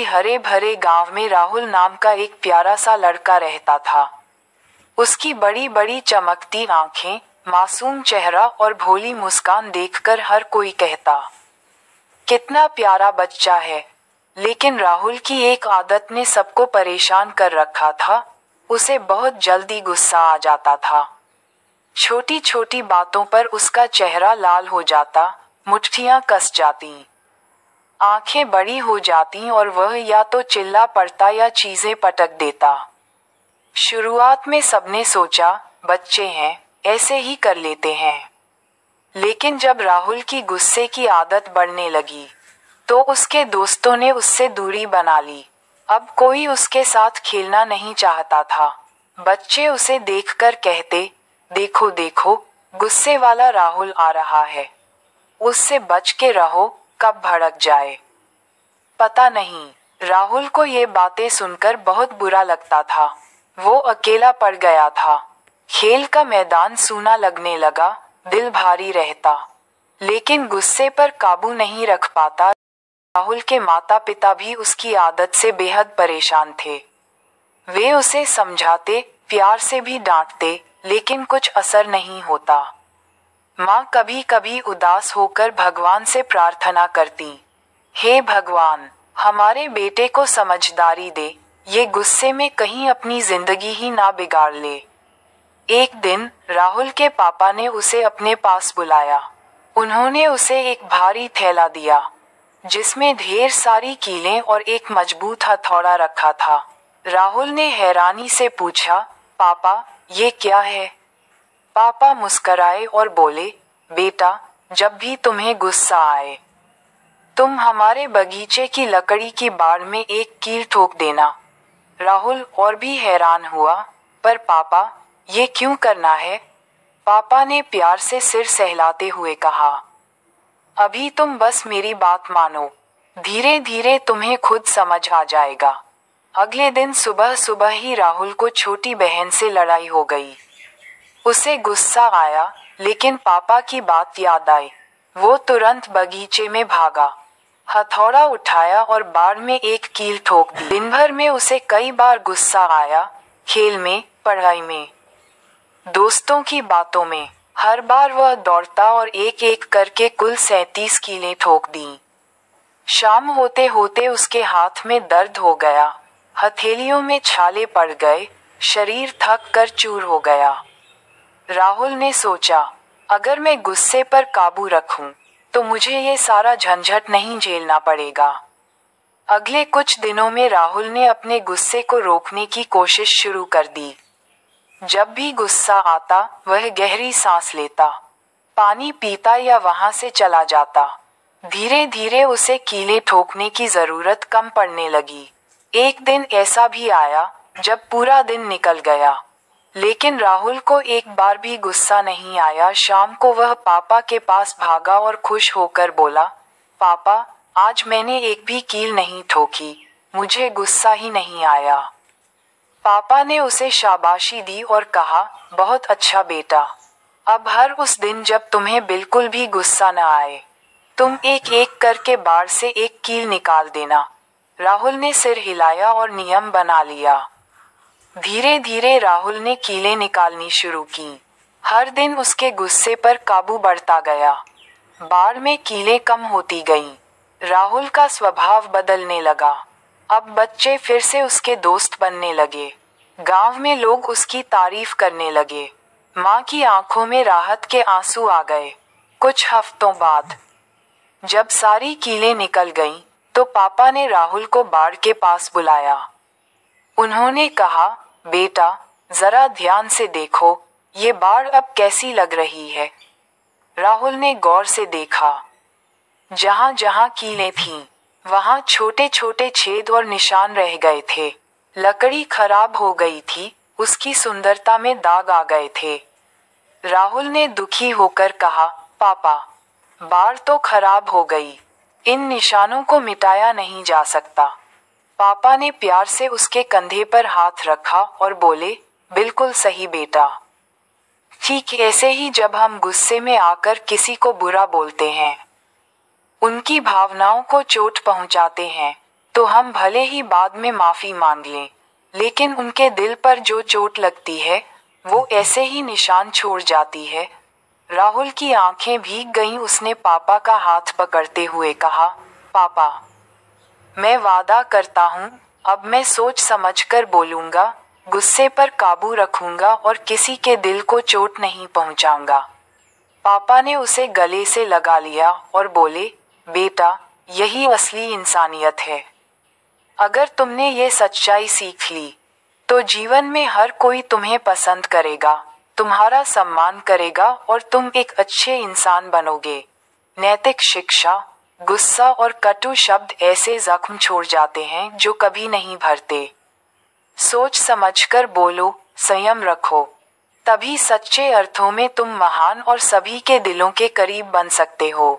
हरे भरे गांव में राहुल नाम का एक प्यारा सा लड़का रहता था। उसकी बड़ी बड़ी चमकती आंखें, मासूम चेहरा और भोली मुस्कान देखकर हर कोई कहता, कितना प्यारा बच्चा है। लेकिन राहुल की एक आदत ने सबको परेशान कर रखा था। उसे बहुत जल्दी गुस्सा आ जाता था। छोटी छोटी बातों पर उसका चेहरा लाल हो जाता, मुट्ठियां कस जाती, आंखें बड़ी हो जाती और वह या तो चिल्ला पड़ता या चीजें पटक देता। शुरुआत में सबने सोचा, बच्चे हैं, ऐसे ही कर लेते हैं। लेकिन जब राहुल की गुस्से की आदत बढ़ने लगी, तो उसके दोस्तों ने उससे दूरी बना ली। अब कोई उसके साथ खेलना नहीं चाहता था। बच्चे उसे देखकर कहते, देखो देखो, गुस्से वाला राहुल आ रहा है। उससे बच के रहो, कब भड़क जाए। पता नहीं, राहुल को ये बातें सुनकर बहुत बुरा लगता था। वो अकेला पड़ गया था। खेल का मैदान सूना लगने लगा, दिल भारी रहता। लेकिन गुस्से पर काबू नहीं रख पाता। राहुल के माता पिता भी उसकी आदत से बेहद परेशान थे। वे उसे समझाते, प्यार से भी डांटते, लेकिन कुछ असर नहीं होता। माँ कभी कभी उदास होकर भगवान से प्रार्थना करती, हे भगवान, हमारे बेटे को समझदारी दे, ये गुस्से में कहीं अपनी जिंदगी ही ना बिगाड़ ले। एक दिन राहुल के पापा ने उसे अपने पास बुलाया। उन्होंने उसे एक भारी थैला दिया, जिसमें ढेर सारी कीलें और एक मजबूत हथौड़ा रखा था। राहुल ने हैरानी से पूछा, पापा, ये क्या है? पापा मुस्कराए और बोले, बेटा, जब भी तुम्हें गुस्सा आए, तुम हमारे बगीचे की लकड़ी की बाड़ में एक कील ठोक देना। राहुल और भी हैरान हुआ, पर पापा, ये क्यों करना है? पापा ने प्यार से सिर सहलाते हुए कहा, अभी तुम बस मेरी बात मानो, धीरे धीरे तुम्हें खुद समझ आ जाएगा। अगले दिन सुबह सुबह ही राहुल को छोटी बहन से लड़ाई हो गई। उसे गुस्सा आया, लेकिन पापा की बात याद आई। वो तुरंत बगीचे में भागा, हथौड़ा उठाया और बाड़ में एक कील ठोक दी। दिन भर में उसे कई बार गुस्सा आया, खेल में, पढ़ाई में, दोस्तों की बातों में। हर बार वह दौड़ता और एक एक करके कुल 37 कीलें ठोक दी। शाम होते होते उसके हाथ में दर्द हो गया, हथेलियों में छाले पड़ गए, शरीर थक कर चूर हो गया। राहुल ने सोचा, अगर मैं गुस्से पर काबू रखूं, तो मुझे ये सारा झंझट नहीं झेलना पड़ेगा। अगले कुछ दिनों में राहुल ने अपने गुस्से को रोकने की कोशिश शुरू कर दी। जब भी गुस्सा आता, वह गहरी सांस लेता, पानी पीता या वहां से चला जाता। धीरे धीरे उसे कीलें ठोकने की जरूरत कम पड़ने लगी। एक दिन ऐसा भी आया जब पूरा दिन निकल गया, लेकिन राहुल को एक बार भी गुस्सा नहीं आया। शाम को वह पापा के पास भागा और खुश होकर बोला, पापा, आज मैंने एक भी कील नहीं ठोकी, मुझे गुस्सा ही नहीं आया। पापा ने उसे शाबाशी दी और कहा, बहुत अच्छा बेटा, अब हर उस दिन जब तुम्हें बिल्कुल भी गुस्सा न आए, तुम एक एक करके बाड़ से एक कील निकाल देना। राहुल ने सिर हिलाया और नियम बना लिया। धीरे धीरे राहुल ने कीलें निकालनी शुरू की। हर दिन उसके गुस्से पर काबू बढ़ता गया। बाड़ में कीलें कम होती गईं। राहुल का स्वभाव बदलने लगा। अब बच्चे फिर से उसके दोस्त बनने लगे। गांव में लोग उसकी तारीफ करने लगे। माँ की आंखों में राहत के आंसू आ गए। कुछ हफ्तों बाद जब सारी कीलें निकल गईं, तो पापा ने राहुल को बाड़ के पास बुलाया। उन्होंने कहा, बेटा, जरा ध्यान से देखो, ये बाड़ अब कैसी लग रही है? राहुल ने गौर से देखा। जहां जहां कीलें थीं, वहां छोटे छोटे छेद और निशान रह गए थे। लकड़ी खराब हो गई थी, उसकी सुंदरता में दाग आ गए थे। राहुल ने दुखी होकर कहा, पापा, बाड़ तो खराब हो गई, इन निशानों को मिटाया नहीं जा सकता। पापा ने प्यार से उसके कंधे पर हाथ रखा और बोले, बिल्कुल सही बेटा। ठीक ऐसे ही जब हम गुस्से में आकर किसी को बुरा बोलते हैं, उनकी भावनाओं को चोट पहुंचाते हैं, तो हम भले ही बाद में माफी मांग लें, लेकिन उनके दिल पर जो चोट लगती है वो ऐसे ही निशान छोड़ जाती है। राहुल की आंखें भीग गईं। उसने पापा का हाथ पकड़ते हुए कहा, पापा, मैं वादा करता हूँ, अब मैं सोच समझकर बोलूंगा, गुस्से पर काबू रखूंगा और किसी के दिल को चोट नहीं पहुंचाऊंगा। पापा ने उसे गले से लगा लिया और बोले, बेटा, यही असली इंसानियत है। अगर तुमने ये सच्चाई सीख ली तो जीवन में हर कोई तुम्हें पसंद करेगा, तुम्हारा सम्मान करेगा और तुम एक अच्छे इंसान बनोगे। नैतिक शिक्षा। गुस्सा और कटु शब्द ऐसे जख्म छोड़ जाते हैं जो कभी नहीं भरते। सोच समझकर बोलो, संयम रखो, तभी सच्चे अर्थों में तुम महान और सभी के दिलों के करीब बन सकते हो।